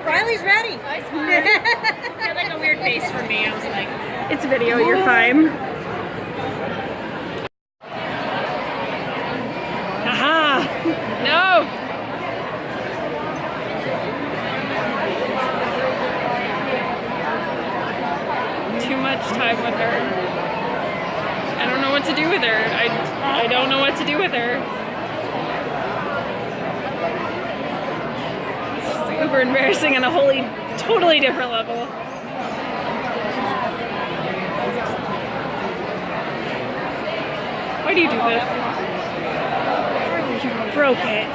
Riley's ready. I had like a weird face for me. I was like, it's video, you're fine. Aha! No! Too much time with her. I don't know what to do with her. I don't know what to do with her. It's super embarrassing on a totally different level. Why do you do this? You broke it.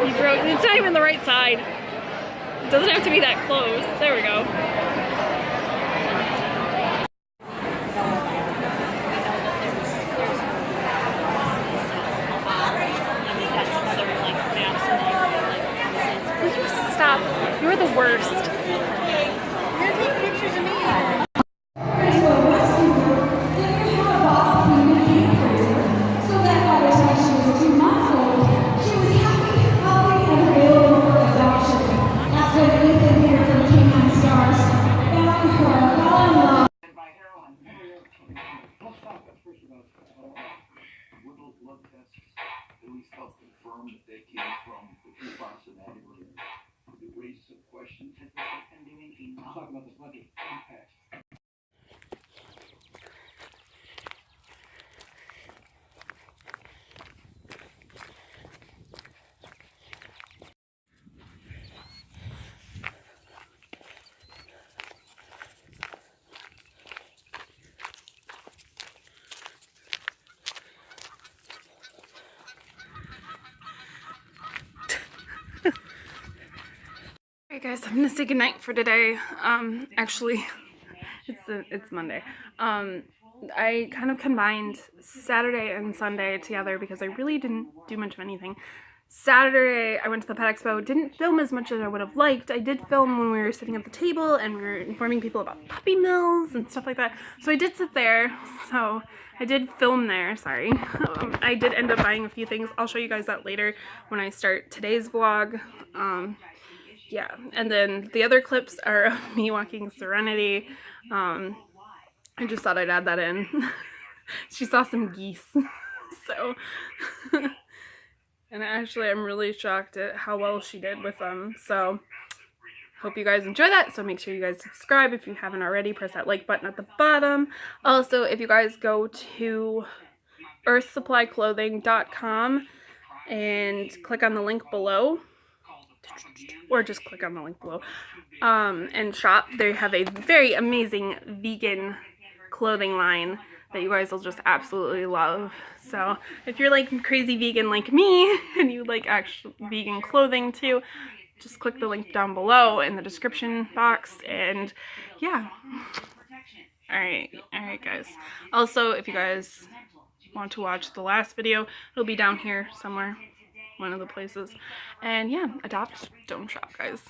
You broke it. It's not even the right side. It doesn't have to be that close. There we go. Stop. You're the worst. You're taking pictures of me. Alright guys, I'm gonna say goodnight for today. Actually, it's Monday. I kind of combined Saturday and Sunday together because I really didn't do much of anything. Saturday, I went to the pet expo, didn't film as much as I would have liked. I did film when we were sitting at the table and we were informing people about puppy mills and stuff like that. So I did sit there, so I did film there, sorry. I did end up buying a few things. I'll show you guys that later when I start today's vlog. Yeah, and then the other clips are of me walking Serenity. I just thought I'd add that in. She saw some geese, so. And actually, I'm really shocked at how well she did with them. So, hope you guys enjoy that. So make sure you guys subscribe if you haven't already. Press that like button at the bottom. Also, if you guys go to earthsupplyclothing.com and click on the link below, or just click on the link below, and shop, they have a very amazing vegan clothing line that you guys will just absolutely love. So if you're like crazy vegan like me and you like actual vegan clothing too, just click the link down below in the description box. And yeah, all right guys. Also, if you guys want to watch the last video, it'll be down here somewhere, one of the places. And yeah, adopt, don't shop, guys.